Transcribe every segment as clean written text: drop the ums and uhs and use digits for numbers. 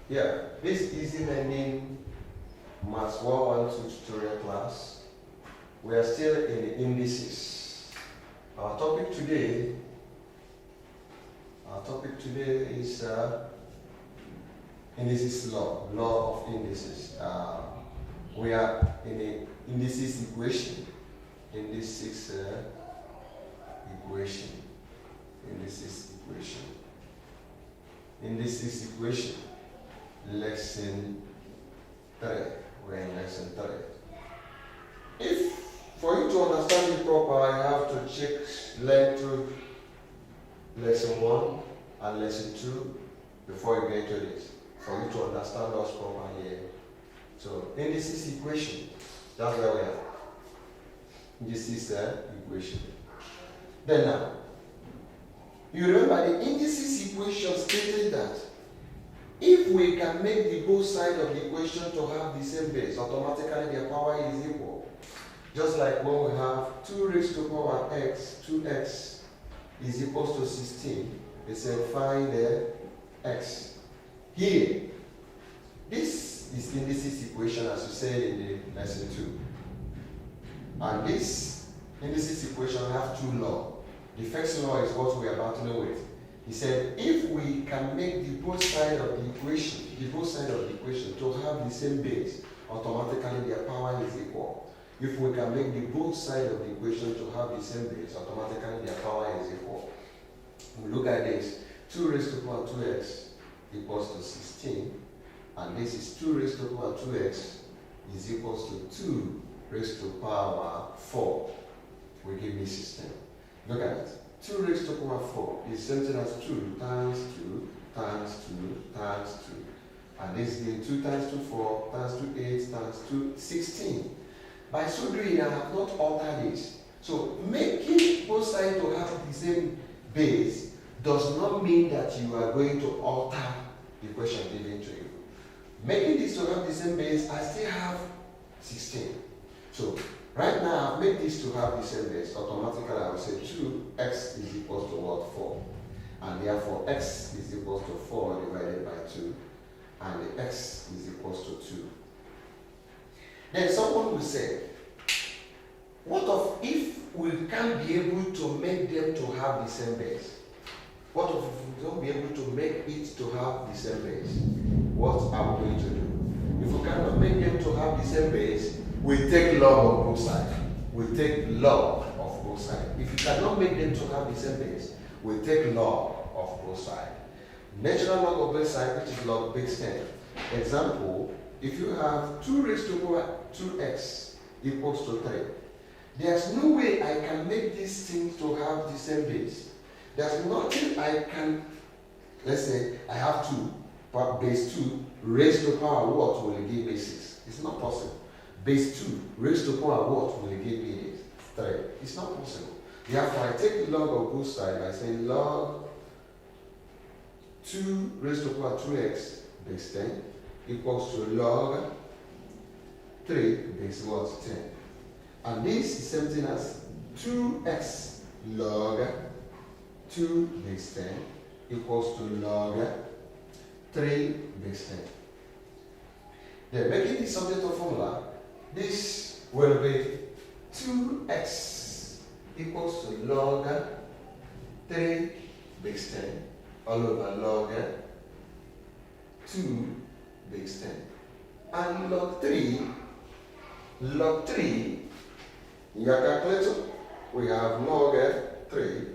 Yeah, this easy learning Maths 112 tutorial class. We are still in the indices. Our topic today is indices law of indices. We are in the indices equation. Indices equation. Lesson 3. We're in lesson 3. If for you to understand it proper, I have to learn through lesson 1 and lesson 2 before you get to this. For you to understand us properly here. So indices equation, that's where we are. Indices equation. Then now, you remember the indices equation stated that if we can make the both sides of the equation to have the same base, automatically their power is equal. Just like when we have 2 raised to power x, 2x is equals to 16. They said find the x. Here, this is indices equation as we said in the lesson 2. And this indices equation have 2 laws. The first law is what we are battling with. He said, if we can make the both sides of the equation to have the same base, automatically their power is equal. If we can make the both sides of the equation to have the same base, automatically their power is equal. We look at this, 2 raised to power 2x equals to 16, and this is 2 raised to power 2x is equals to 2 raised to power 4. We give me 16. Look at it. 2 raised to power 4 is something as 2 times 2 times 2 times 2. And this is 2 times 2, 4 times 2, 8 times 2, 16. By so doing, I have not altered this. So making both sides to have the same base does not mean that you are going to alter the equation given to you. Making this to have the same base, I still have 16. So right now, I've made this to have the same base. Automatically, I will say 2x is equals to what? 4. And therefore, x is equals to 4 divided by 2. And the x is equals to 2. Then someone will say, what if we can't be able to make them to have the same base? What if we don't be able to make it to have the same base? What are we going to do? If we cannot make them to have the same base, we take log of both sides. We take log of both sides. If you cannot make them to have the same base, we take log of both sides. Natural log of both sides, which is log base 10. Example, if you have 2 raised to power 2x equals to 3, there's no way I can make these things to have the same base. There's nothing I can, let's say I have 2, but base 2 raised to power what will give me 6? It's not possible. Base 2 raised to power what will give me 3? It's not possible. Therefore, I take the log of both sides by saying log 2 raised to power 2x base 10 equals to log 3 base what? 10. And this is something as 2x log 2 base 10 equals to log 3 base 10. Then making this subject of formula, this will be 2x equals to log 3 base 10 all over log 2 base 10. And log 3, in your calculator, we have log 3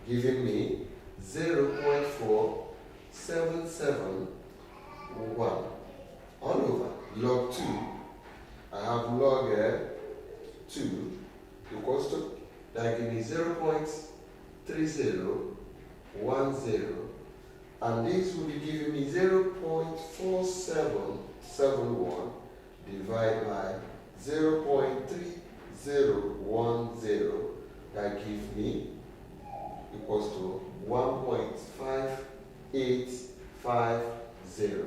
giving me 0.4771 all over log 2. I have log 2 equals to, that gives me 0.3010, and this will be giving me 0.4771 divided by 0.3010, that gives me equals to 1.5850.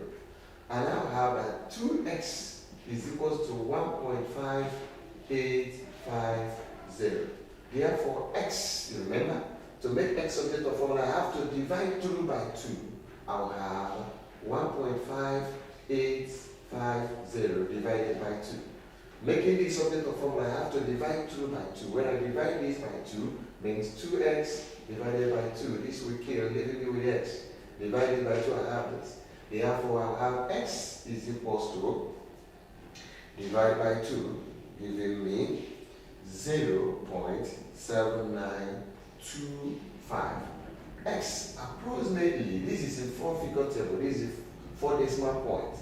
And now have that 2x is equals to 1.5850. Therefore, x, you remember, to make x object of formula, I have to divide through by 2. I will have 1.5850 divided by 2. Making this object of formula, I have to divide 2 by 2. When I divide this by 2, means 2x divided by 2. This will kill, leaving me with x. Divided by 2, I have this. Therefore, I have x is equals to, divide by 2, giving me 0.7925. X, approximately, this is a 4-figure table. This is 4 decimal points.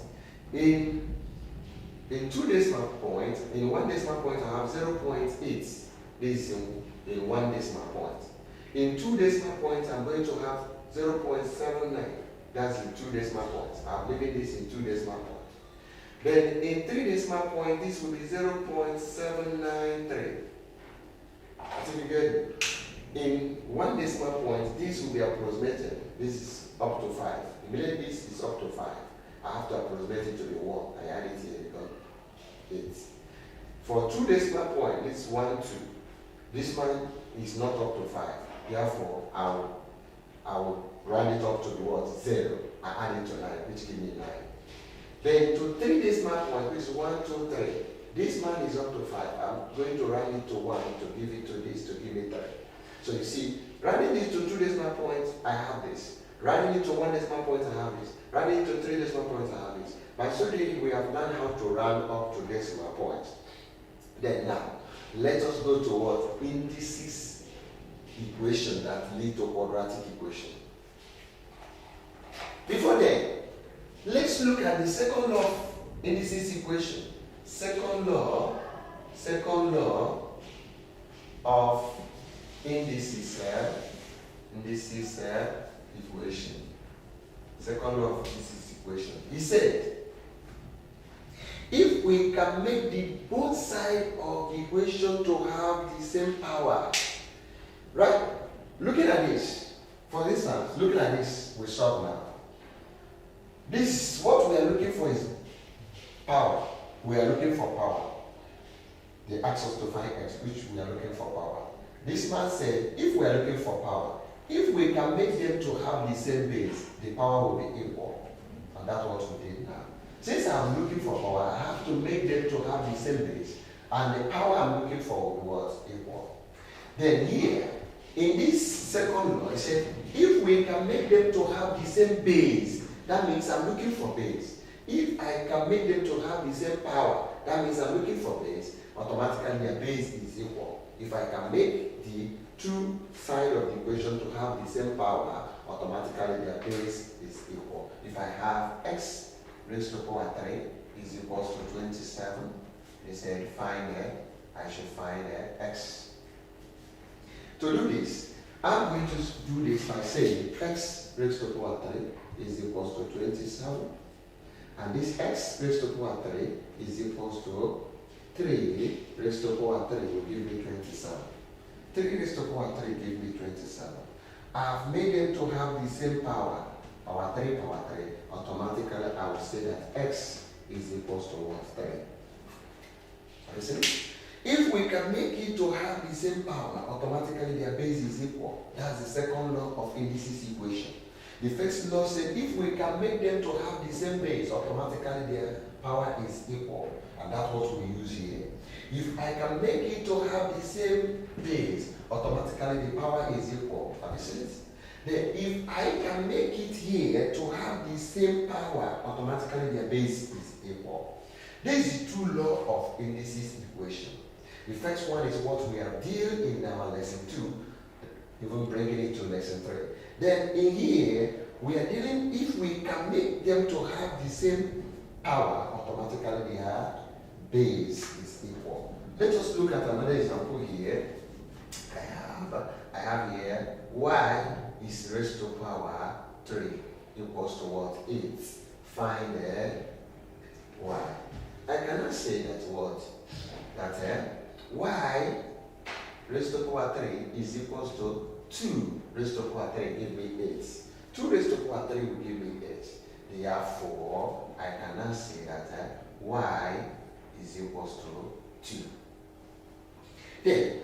In 2 decimal points, in 1 decimal point, I have 0.8. This is in 1 decimal point. In 2 decimal points, I'm going to have 0.79. That's in 2 decimal points. I'm leaving this in 2 decimal points. Then in 3 decimal points, this will be 0.793. So you get it. In 1 decimal point, this will be approximated. This is up to 5. Immediately this is up to 5. I have to approximate it to the 1. I add it here because it's. For 2 decimal point, this is 1, 2. This one is not up to 5. Therefore, I will round it up to the what? 0. I add it to 9, which gives me 9. Then to 3 decimal point, which is 1, 2, 3. This one is up to 5. I'm going to round it to 1 to give it to this to give me 3. So you see, rounding this to 2 decimal points, I have this. Rounding it to 1 decimal point, I have this. Rounding it to 3 decimal points, I have this. By so doing, we have learned how to round up to decimal points. Then now, let us go to what? Indices equation that lead to quadratic equation. Before then, let's look at the second law of indices equation. Second law of indices equation. Second law of indices equation. He said, if we can make the both sides of the equation to have the same power, right? Looking at this, for instance, looking at this, we solve now. This, what we are looking for is power. We are looking for power. They asked us to find x, which we are looking for power. This man said, if we are looking for power, if we can make them to have the same base, the power will be equal. And that's what we did now. Since I'm looking for power, I have to make them to have the same base. And the power I'm looking for was equal. Then here, in this second law, I said, if we can make them to have the same base, that means I'm looking for base. If I can make them to have the same power, that means I'm looking for base. Automatically, their base is equal. If I can make the two sides of the equation to have the same power, automatically their base is equal. If I have x raised to power 3 is equals to 27, they said find I should find x. To do this, I'm going to do this by saying x raised to power 3 is equals to 27, and this x raised to power 3 is equals to 3 raised to power 3 will give me 27. 3 raised to power 3 give me 27. I've made them to have the same power, power 3, automatically I will say that x is equals to what? 3. You see? If we can make it to have the same power, automatically their base is equal. That's the second law of indices equation. The first law said if we can make them to have the same base, automatically their power is equal. And that's what we use here. If I can make it to have the same base, automatically the power is equal. Have you seen it? Then if I can make it here to have the same power, automatically their base is equal. This is the true law of indices equation. The first one is what we are dealing in our lesson 2, even bringing it to lesson 3. Then in here, we are dealing, if we can make them to have the same power, automatically their base is equal. Let us look at another example here. I have here y is raised to power 3 equals to what? 8. Find y. I cannot say that what? That y raised to power 3 is equals to 2 raised to power 3 give me 8. 2 raised to power 3 will give me 8. Therefore, I cannot say that y is equals to 2. Then,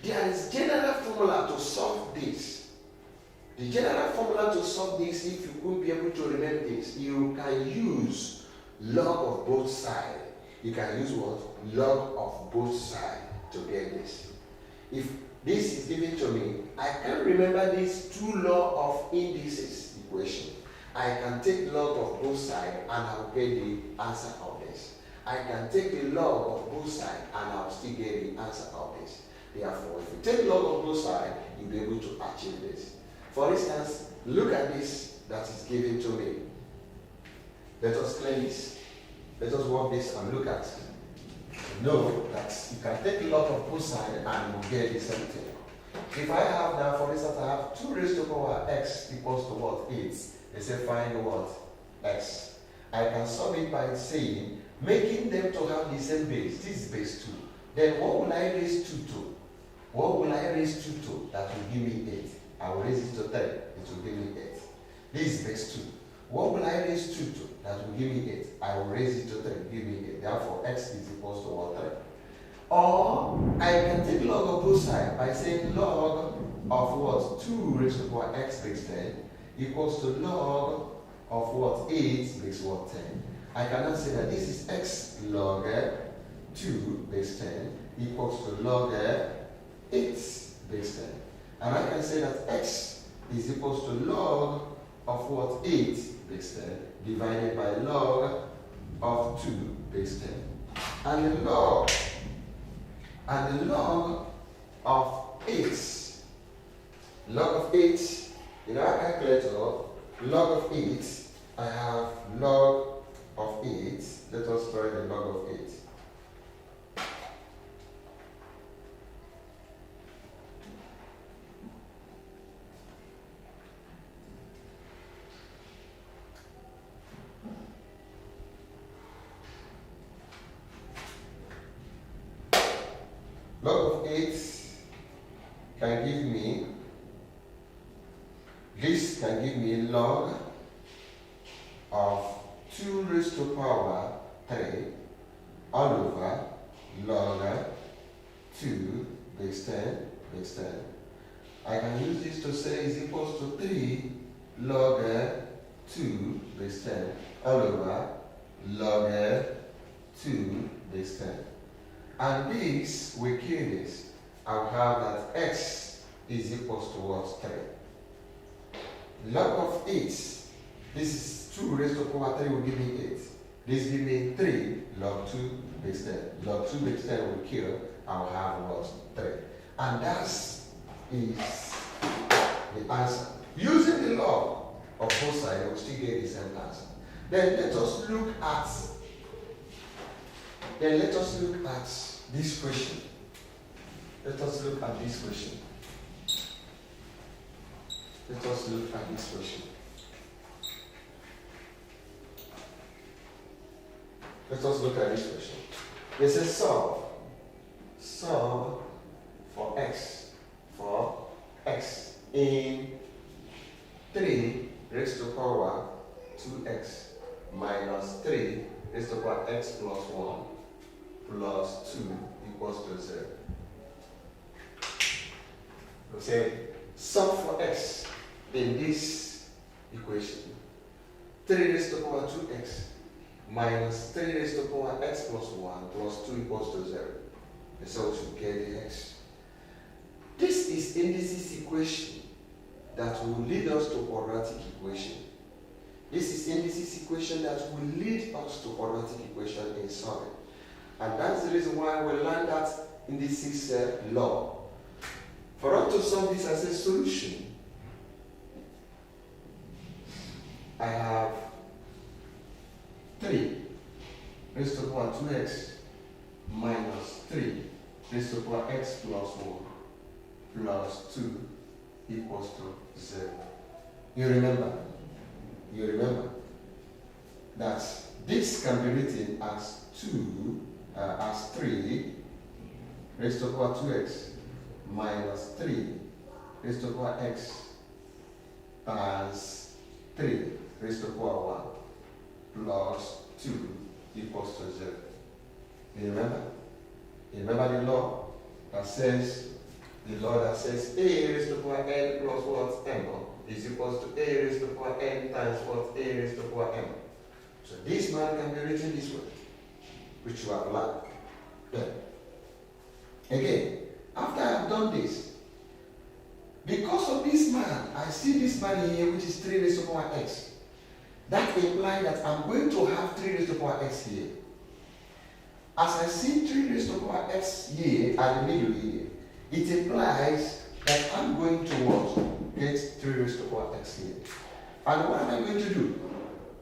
there is general formula to solve this. The general formula to solve this, if you couldn't be able to remember this, you can use log of both sides. You can use what? Log of both sides to get this. If this is given to me, I can remember these two law of indices equation. I can take log of both sides and I'll get the answer of this. I can take the log of both sides and I'll still get the answer of this. Therefore, if you take log of both sides, you'll be able to achieve this. For instance, look at this that is given to me. Let us clean this. Let us work this and look at it. Know that you can take log of both sides and you get the same thing. If I have now, for instance, I have 2 raised to power x equals to what? 8. They say find what? X. I can solve it by saying, making them to have the same base. This is base 2. Then what will I raise 2 to? What will I raise 2 to? That will give me 8. I will raise it to 10. It will give me 8. This is base 2. What will I raise 2 to? That will give me 8. I will raise it to 3. Give me 8. Therefore, x is equals to what? 3. Or I can take log of both sides by saying log of what? 2 raised to the power x base 10 equals to log of what? 8 base what? 10. I cannot say that this is x log 2 base 10 equals to log 8 base 10. And I can say that x is equals to log of what? 8 base 10 divided by log of 2 base 10. And the log of 8, log of 8, in our calculator, log of 8, I have log of 8. Let us try the log of 8. Log of 8 can give me, this can give me log of 2 raised to power 3 all over log 2 base 10 base 10. I can use this to say is equals to 3 log 2 base 10 all over log 2 base 10. And this, we kill this, I'll have that x is equals to what? 3. Log of 8, this is 2 raised to power 3 will give me 8. This give me 3 log 2 base 10. Log 2 base 10 will kill, I'll have what? 3. And that is the answer. Using the log of both sides, we'll still get the same answer. Then let us look at this question. Let us look at this question. Let us look at this question. Let us look at this question. It says solve for x in 3 raised to power 2x minus 3 raised to power x plus 1 plus 2 equals to 0. We say solve for x in this equation. 3 raised to power 2x minus 3 raised to power x plus 1 plus 2 equals to 0. And so to get the x. This is indices equation that will lead us to quadratic equation. This is indices equation that will lead us to quadratic equation in solving. And that's the reason why we learned that indices law. For us to solve this as a solution, I have 3 raised to the power 2x minus 3 raised to the power x plus 1 plus 2 equals to 0. You remember that this can be written as 3 raised to the power 2x minus 3 raised to the power x times 3 raised to the power 1 plus 2 equals to 0. You remember? You remember the law that says a raised to the power n plus what? M is equals to a raised to the power n times what? A raised to the power m. So this man can be written this way, which you have learned. Then, again, after I have done this, because of this man, I see this man here, which is 3 raised to the power x. That implies that I'm going to have 3 raised to the power x here. As I see 3 raised to the power x here at the middle here, it implies that I'm going to what? Get 3 raised to the power x here. And what am I going to do?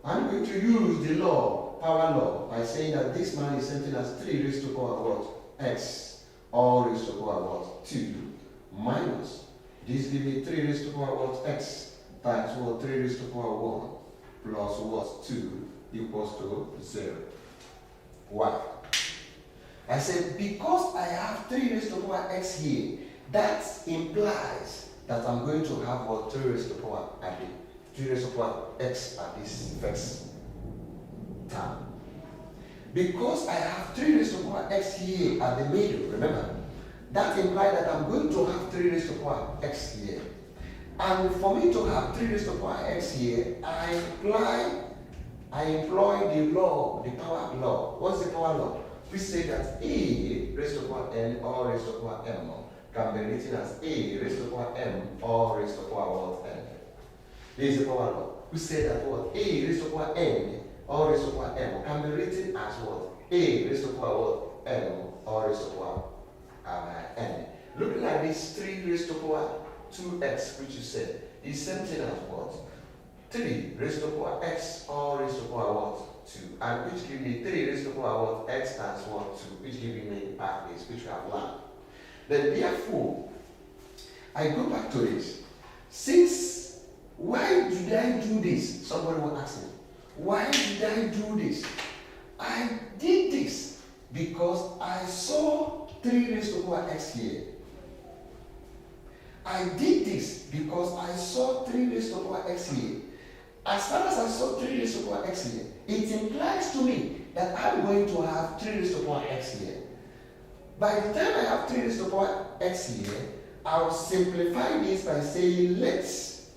I'm going to use the law, power law, by saying that this man is something as 3 raised to the power what? X, all raised to the power what? 2, minus. This gives me 3 raised to the power what? X, times what? 3 raised to the power 1, plus what? 2, equals to 0. Why? I said, because I have 3 raised to the power x here, that implies that I'm going to have what? 3 raised to the power at the 3 raised to the power x at this first term. Because I have 3 raised to the power x here at the middle, remember, that implies that I'm going to have 3 raised to the power x here. And for me to have 3 raised to the power x here, I employ the law, the power law. What's the power law? We say that a raised to the power n or raised to the power m can be written as a raised to the power m or raised to the power what? N. This is the power law. We say that what? A raised to the power n or raised to the power m can be written as what? A raised to the power what? M or raised to the power n. Looking at this 3 raised to the power 2x, which you said, is same thing as what? 3 raised to the power x or raised to the power what? 2, and which give me 3 raised to the power what? X times what? 2, which give me pathways, which we have learned. Then therefore, I go back to this. Since, why did I do this? Somebody will ask me. Why did I do this? I did this because I saw 3 raised to the power x here. I did this because I saw 3 raised to the power x here. As far as I saw 3 raised to the power x here, it implies to me that I'm going to have 3 raised to the power x here. By the time I have 3 raised to the power x here, I'll simplify this by saying let's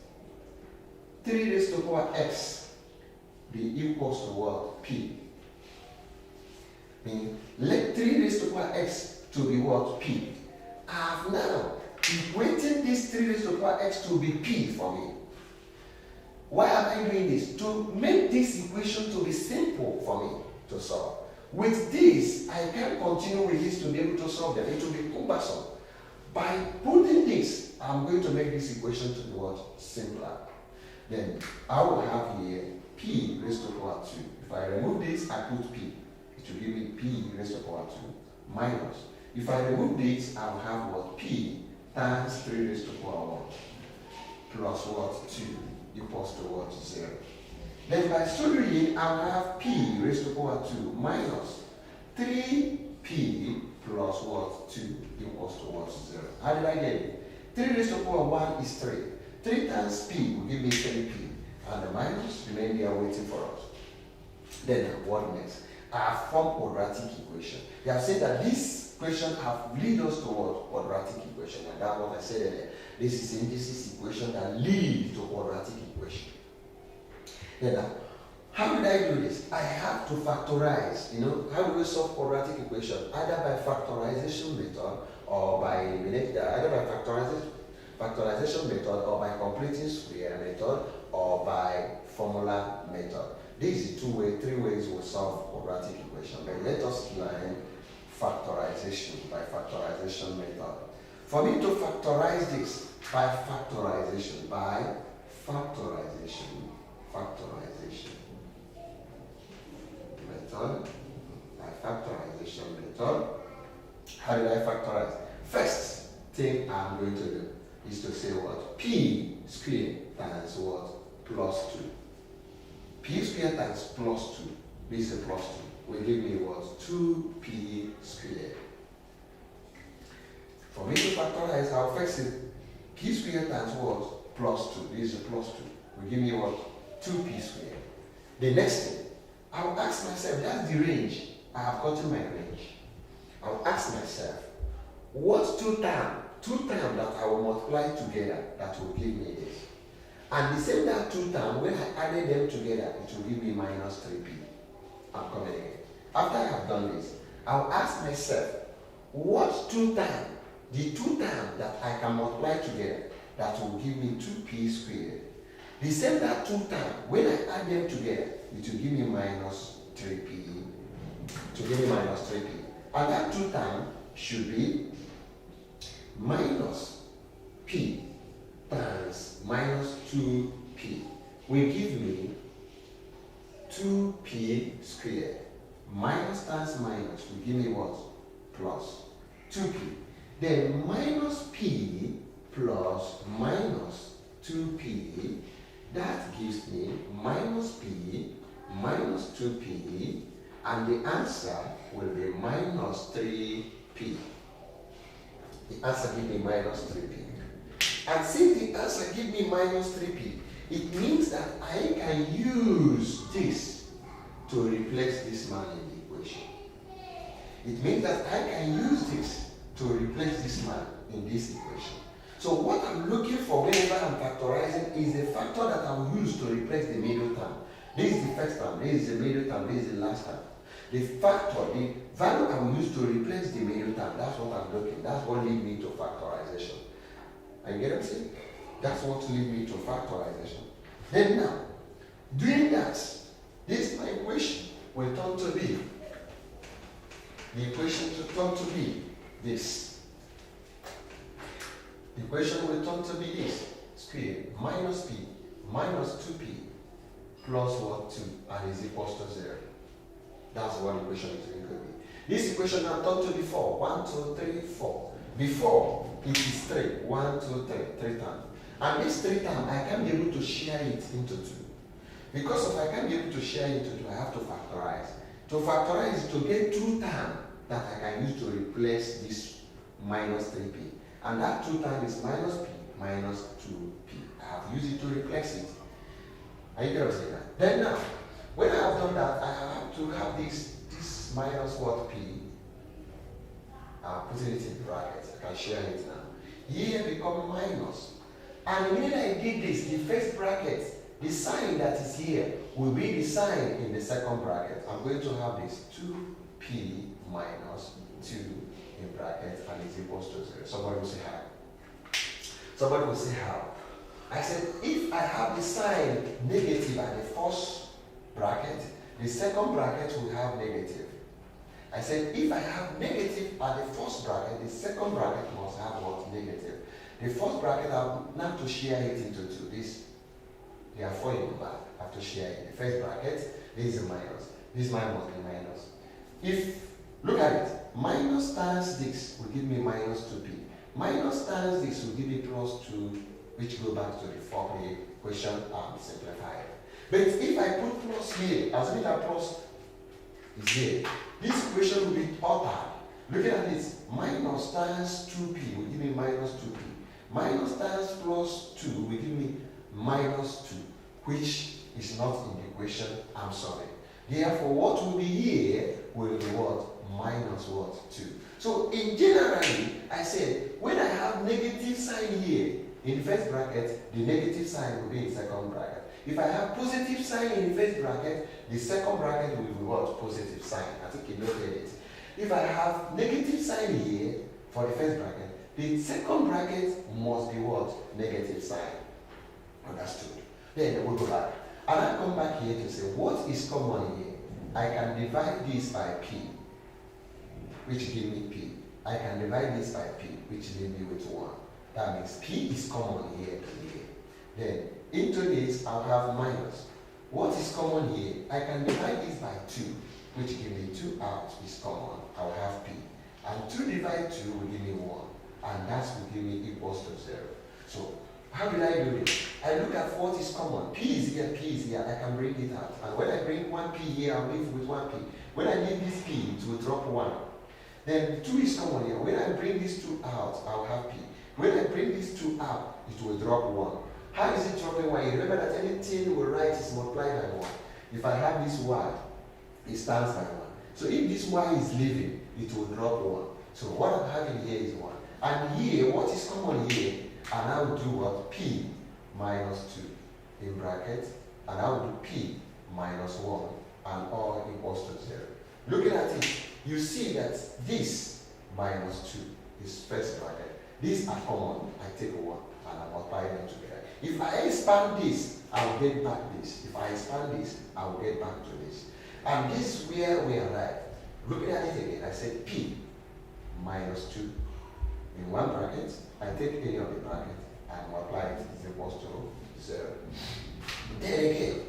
3 raised to the power x be equals to what? P. Meaning, let 3 raised to the power x to be what? P. I have now equated this 3 raised to the power x to be P for me. Why am I doing this? To make this equation to be simple for me to solve. With this, I can continue with this to be able to solve them. It will be cumbersome. By putting this, I'm going to make this equation to be what? Simpler. Then I will have here P raised to the power 2. If I remove this, I put P. It will give me P raised to the power 2 minus. If I remove this, I will have what? P times 3 raised to the power 1 plus what? 2 equals to what? 0. Then by solving, I will have P raised to the power 2 minus 3P plus what? 2 equals to what? 0. How did I get it? 3 raised to the power 1 is 3. 3 times P will give me 3P. And the minus remain there waiting for us. Then what next? I have formed quadratic equation. We have said that this equation have lead us to what? Quadratic equation. And that's what I said earlier. This is indices equation that lead to quadratic equation. Then now, how did I do this? I have to factorize. How do we solve quadratic equation? Either by factorization method or by eliminating, either by factorization method or by completing square method or by formula method. These are 3 ways we solve quadratic equation. But let us learn factorization by factorization method. For me to factorize this by factorization method. How did I factorize? First thing I'm going to do is to say what? P squared times what? Plus 2. P squared times plus 2. This is a plus 2. Will give me what? 2P squared. For me to factorize, I'll first say P squared times what? Plus 2. This is a plus 2. Will give me what? 2P squared. The next thing, I'll ask myself, that's the range. I have gotten my range. I'll ask myself, what's 2 terms that I will multiply together that will give me this? And the same that 2 terms, when I added them together, it will give me minus 3p. I'm coming again. After I have done this, I'll ask myself, what 2 terms, the 2 terms that I can multiply together, that will give me 2p squared. The same that 2 terms, when I add them together, it will give me minus 3p. To give me minus 3p. And that 2 terms should be minus p times minus 2p will give me 2p squared. Minus times minus will give me what? Plus 2p. Then minus p plus minus 2p, that gives me minus p minus 2p, and the answer will be minus 3p. The answer gives me minus 3p. And since the answer gives me minus 3p, it means that I can use this to replace this man in the equation. It means that I can use this to replace this man in this equation. So what I'm looking for whenever I'm factorizing is a factor that I will use to replace the middle term. This is the first term, this is the middle term, this is the last term. The factor, the value I will use to replace the middle term, that's what I'm looking. That's what leads me to factorization. Are you getting what I'm saying? That's what leads me to factorization. Then now, doing that, this my equation will turn to be. The equation will turn to be this. The equation will turn to be this. Square minus p minus 2p plus what? 2 and is equals to 0. That's what the equation is going to be. This equation now turned to be 4. 1, 2, 3, 4. Before, it is 3. 1, 2, 3 times. And this 3 times, I can't be able to share it into 2. Because if I can't be able to share it into 2, I have to factorize. To factorize is to get 2 terms that I can use to replace this minus 3p. And that 2 times is minus p minus 2p. I have used it to replace it. Are you going to say that? Then now, when I have done that, I have to have this minus what p. I'm putting it in brackets. I can share it now. Here become minus. And when I did this, the first bracket, the sign that is here will be the sign in the second bracket. I'm going to have this 2p minus 2 in brackets and it's equals to 0. Somebody will say how? Somebody will say how? I said if I have the sign negative at the first bracket, the second bracket will have negative. I said if I have negative at the first bracket, the second bracket must have what? Negative. The first bracket I have to share it into 2. This, they are 4 in the back. I have to share it. The first bracket, this is a minus. This mine must be minus. If, look at it, minus times this will give me minus 2p. Minus times this will give me plus 2, which go back to the form equation and simplify it. But if I put plus here, assuming that plus is here, this equation will be altered. Looking at this, minus times 2p will give me minus 2p. Minus times plus 2 will give me minus 2, which is not in the equation I'm solving. Therefore, what will be here will be what? Minus what? 2. So, in generally, I said, when I have negative sign here, in the first bracket, the negative sign will be in the second bracket. If I have positive sign in the first bracket, the second bracket will be what? Positive sign. I think you noted it. If I have negative sign here for the first bracket, the second bracket must be what? Negative sign. Understood? Then we'll go back. And I come back here to say, what is common here? I can divide this by p, which give me p. I can divide this by p, which leave me with 1. That means p is common here to here. Then into this, I'll have minus. What is common here? I can divide this by 2, which give me 2 out is common. I'll have p. And 2 divided 2 will give me 1. And that will give me equals to 0. So, how will I do this? I look at what is common. P is here, P is here. I can bring it out. And when I bring 1p here, I'll leave with 1p. When I leave this p, it will drop 1. Then 2 is common here. When I bring these 2 out, I'll have p. When I bring these 2 out, it will drop 1. How is it dropping 1? You remember that anything we write is multiplied by 1. If I have this y, it stands by 1. So if this y is leaving, it will drop 1. So what I'm having here is 1. And here, what is common here? And I will do what? P minus 2. in bracket, and I will do P minus 1 and all equals to 0. Looking at it, you see that this minus 2 is first bracket. These are common. I take 1 and I multiply them together. If I expand this, I will get back this. If I expand this, I will get back to this. And this is where we arrive. Looking at it again, I said P minus 2. In one bracket, I take any of the bracket and multiply it is equals to 0. Then again,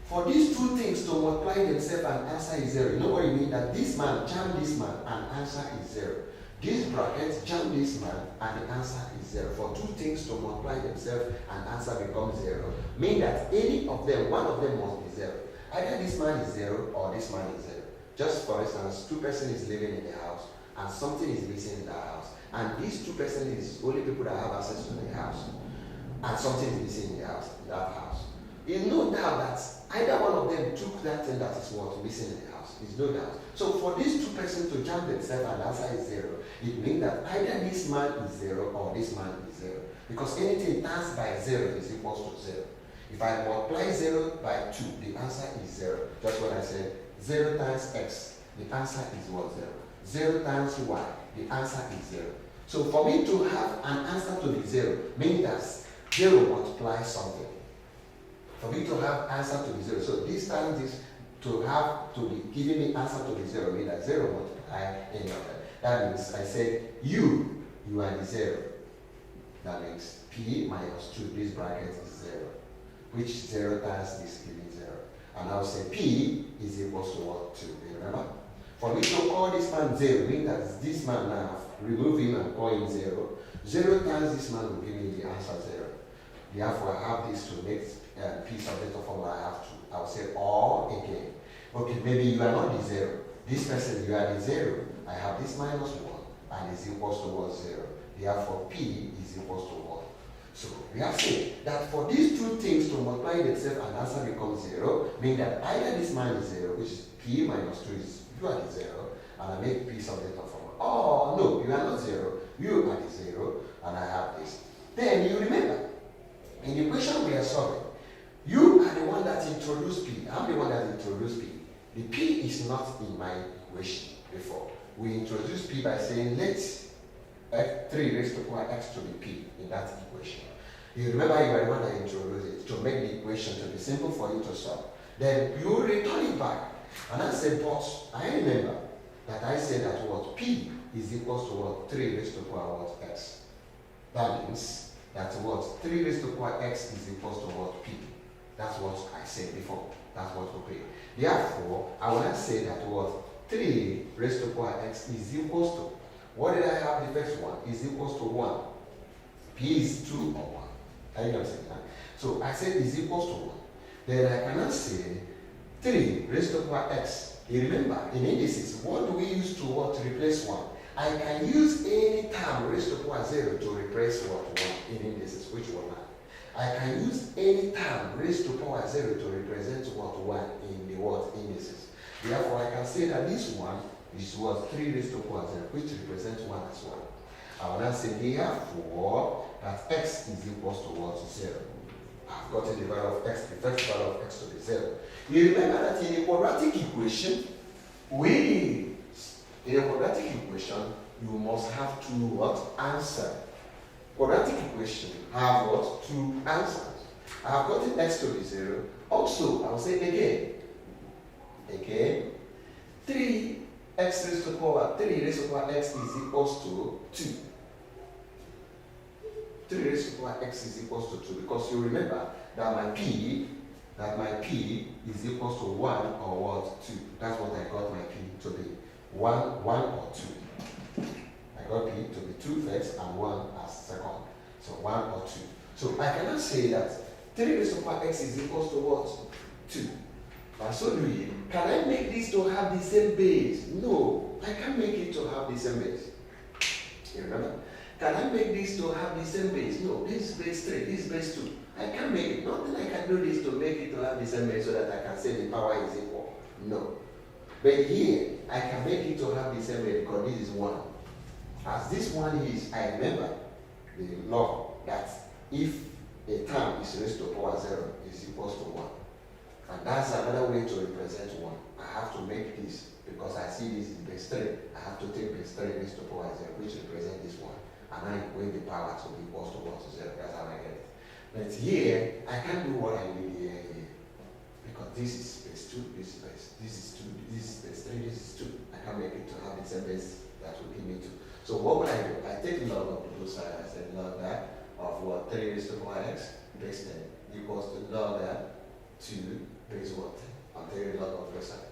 for these two things to multiply themselves and answer is 0, you know what I mean? That this man jam this man and answer is 0. This bracket jam this man and the answer is 0. For two things to multiply themselves and answer becomes 0, mean that any of them, one of them must be 0. Either this man is 0 or this man is 0. Just for instance, two persons is living in the house and something is missing in the house. And these two persons is only people that have access to the house. And something is missing in the house, in that house. It's no doubt that either one of them took that thing that is what missing in the house. It's no doubt. So for these two persons to jump themselves and answer is 0, it means that either this man is 0 or this man is 0. Because anything turns by 0 is equals to 0. If I multiply 0 by 2, the answer is 0. Just what I said, 0 times x, the answer is what? 0. 0 times y, the answer is 0. So for me to have an answer to be 0, means that 0 multiplies something. For me to have answer to be 0. So this time this to have to be giving me answer to be 0 means that 0 multiply any of them. That means I said you are the 0. That means P minus 2, this bracket is 0. Which 0 times this giving 0. And I'll say P is equals to what? 2. You remember? For me to call this man 0 means that this man now, remove him and call him 0. 0 times this man will give me the answer 0. Therefore, I have this to make a piece of data formula. I have to. I will say or again. Okay, maybe you are not the 0. This person, you are the 0. I have this minus 1 and is equals to what? 0. Therefore, P is equals to 1. So we have said that for these two things to multiply themselves and answer becomes 0, means that either this man is 0, which is P minus 2 is you are the 0, and I make a piece of data formula. Oh no, you are not 0, you are the 0, and I have this. Then you remember, in the equation we are solving, you are the one that introduced P. I'm the one that introduced P. The P is not in my equation before. We introduced P by saying let 3 raised to power x to be P in that equation. You remember you are the one that introduced it to make the equation to be simple for you to solve. Then you return it back. And I said, but I remember that I said that what P is equals to what 3 raised to power what x. That means that what 3 raised to power x is equals to what P. That's what I said before. That's what we pay. Therefore, I will not say that what 3 raised to power x is equals to, what did I have the first one? Is equals to 1. P is 2 or 1. Are you understand that? So I said is equals to 1. Then I cannot say 3 raised to power x. You remember, in indices, what do we use to what to replace 1? I can use any term raised to power 0 to replace what 1 in indices, which one? I can use any term raised to power 0 to represent what 1 in the what indices. Therefore, I can say that this one is what 3 raised to power 0, which represents 1 as well. I will now say therefore that x is equals to what 0. I've gotten the value of x, the first value of x to be 0. You remember that in a quadratic equation, you must have two what? Answers. Quadratic equation have what? 2 answers. I have gotten x to be 0. Also, I will say again, 3 raised to power x is equals to 2. 3 raised to power x is equals to 2, because you remember that my p is equals to 1 or what? 2. That's what I got my p to be. 1 or 2. I got p to be 2 first and 1 as second. So 1 or 2. So I cannot say that 3 raised to power x is equals to what? 2. And so can I make this to have the same base? No, I can't make it to have the same base. You remember? Can I make this to have the same base? No, this is base 3, this is base 2. I can't make it. Not that I can do this to make it to have the same base so that I can say the power is equal. No. But here, I can make it to have the same base because this is 1. As this one is, I remember the law that if a term is raised to power 0 is equals to 1. And that's another way to represent 1. I have to make this, because I see this is base 3. I have to take base 3 raised to power 0, which represents this 1. And I equate the power to be equals to 1 to 0. That's how I get it. But here, I can't do what I did here. Because this is base 2, this is base 2, this is base 3, this is 2. I can't make it to have the same base that will give me 2. So what would I do? I take log of both sides. I said log that of what 3 raised to power x base 10 equals to log that 2 base what 10. I'm taking log of both sides.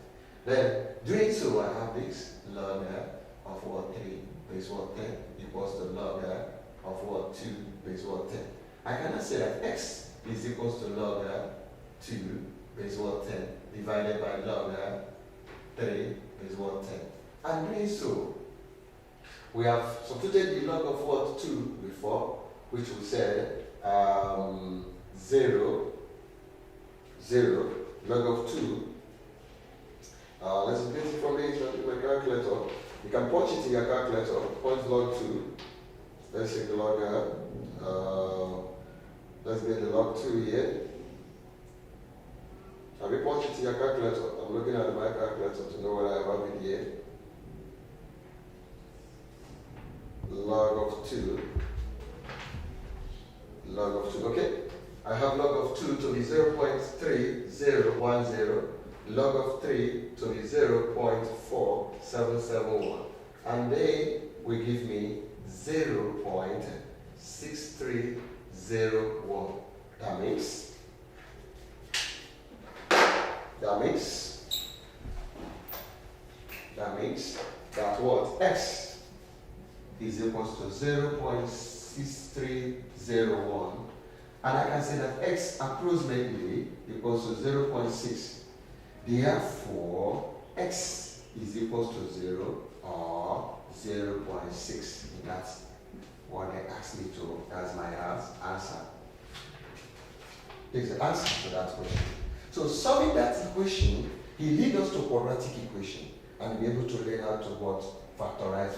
Then doing so, I have this log that of what 3 base what 10 equals to log that of what 2 base what 10. I cannot say that x is equals to log that 2 base what 10 divided by log that 3 base what 10. And doing so, we have substituted the log of what 2 before, which we said 0, 0, log of 2. Let's get it from my calculator. You can punch it in your calculator, punch log 2. Let's take the log let's get the log 2 here. Have you punched it in your calculator? I'm looking at my calculator to know what I have in here. Log of 2. Log of 2. Okay. I have log of 2 to be 0.3010. Log of 3 to be 0.4771. And they will give me 0.6301. That means that what x is equals to 0.6301, and I can say that x approximately equals to 0.6. Therefore, x is equals to 0 or 0.6. That's what they asked me to. That's my answer. There's the answer to that question. So solving that equation, he leads us to quadratic equation and be able to learn how to what factorize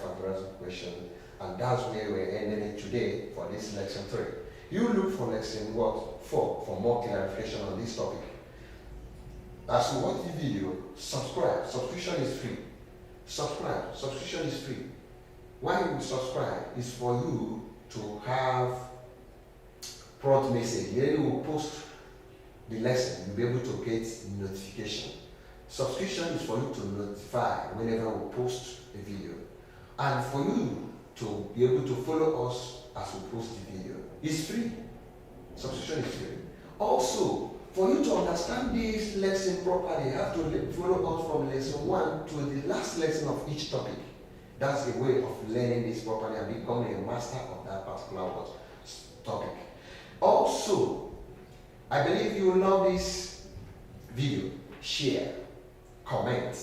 equation. And that's where we're ending it today for this lesson 3. You look for lesson 4 for more clarification on this topic. As you watch the video, subscribe. Subscription is free. Subscribe. Subscription is free. Why you subscribe is for you to have prompt message. Then you will post the lesson, you'll be able to get notification. Subscription is for you to notify whenever we post a video, and for you to be able to follow us as we post the video. It's free. Subscription is free. Also, for you to understand this lesson properly, you have to follow us from lesson 1 to the last lesson of each topic. That's the way of learning this properly and becoming a master of that particular topic. Also, I believe you will love this video. Share, comment.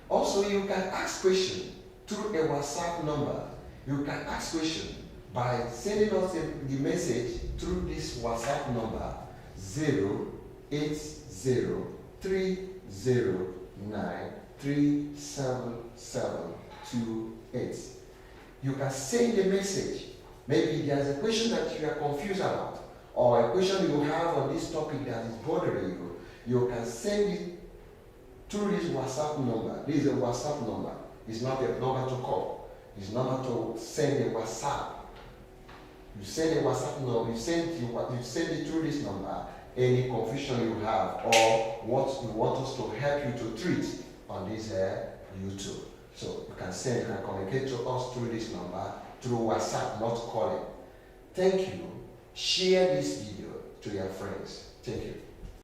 Also, you can ask questions through a WhatsApp number. You can ask questions by sending us the message through this WhatsApp number 08030937728. You can send a message. Maybe there's a question that you are confused about, or a question you have on this topic that is bothering you. You can send it through this WhatsApp number. This is a WhatsApp number. It's not a number to call. It's not to send a WhatsApp. You send a WhatsApp number. You send it through this number. Any confusion you have or what you want us to help you to treat on this YouTube. So you can communicate to us through this number, through WhatsApp, not calling. Thank you. Share this video to your friends. Thank you.